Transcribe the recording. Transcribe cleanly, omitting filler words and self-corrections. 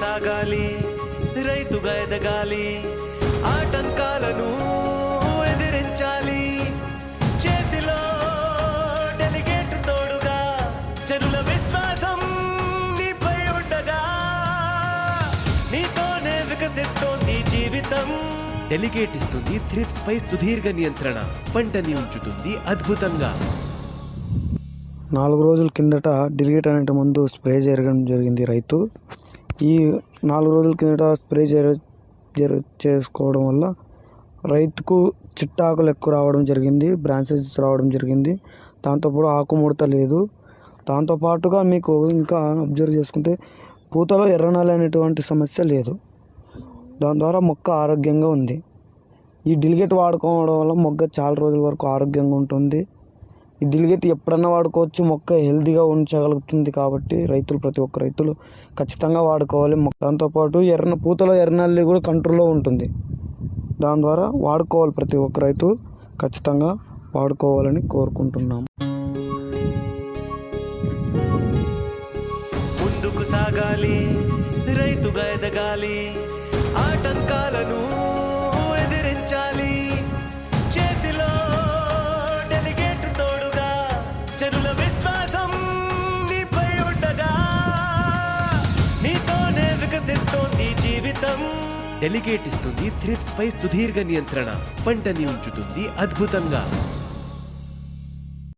సాగాలి, రైతుగా ఎదగాలి, ఆటంకాలను ఎదిరించాలి. చేతిలో డెలిగేట్ తోడుగా, జనుల విశ్వాసం నీపై ఉండగా, నీతోనే వికసిస్తోంది జీవితం. డెలిగేట్ ఇస్తుంది థ్రిప్స్ పై సుదీర్ఘ నియంత్రణ, పంటని ఉంచుతుంది అద్భుతంగా. 4 రోజుల కిందట డెలిగేట్ అనే మందు స్ప్రే చేయడం జరిగింది రైతు. ఈ 4 రోజుల కిందట స్ప్రే చేసుకోవడం వల్ల రైతుకు చిట్టాకులు ఎక్కువ రావడం జరిగింది, బ్రాంచెస్ రావడం జరిగింది. దాంతోపాటు ఆకు ముడత లేదు. దాంతోపాటుగా మీకు ఇంకా అబ్జర్వ్ చేసుకుంటే పూతలో ఎర్రనల్లి అనేటువంటి సమస్య లేదు. దాని ద్వారా మొక్క ఆరోగ్యంగా ఉంది. ఈ డెలిగేట్ వాడుకోవడం వల్ల మొక్క చాలా రోజుల వరకు ఆరోగ్యంగా ఉంటుంది. ఈ డెలిగేట్ ఎప్పుడన్నా వాడుకోవచ్చు, మొక్క హెల్తీగా ఉంచగలుగుతుంది. కాబట్టి ప్రతి ఒక్క రైతులు ఖచ్చితంగా వాడుకోవాలి. దాంతోపాటు పూతలో ఎర్రనల్లి కూడా కంట్రోల్లో ఉంటుంది. దాని ద్వారా వాడుకోవాలి, ప్రతి ఒక్క రైతు ఖచ్చితంగా వాడుకోవాలని కోరుకుంటున్నాము. ముందుకు సాగాలి, రైతుగా ఎదగాలి, ఆటంకాలను ఎదిరించాలి. చేతిలో డెలిగేట్ తోడుగా, జనుల విశ్వాసం నీపై ఉండగా, నీతోనే వికసిస్తోంది జీవితం. డెలిగేట్ ఇస్తుంది థ్రిప్స్ పై సుదీర్ఘ నియంత్రణ, పంటని ఉంచుతుంది అద్భుతంగా.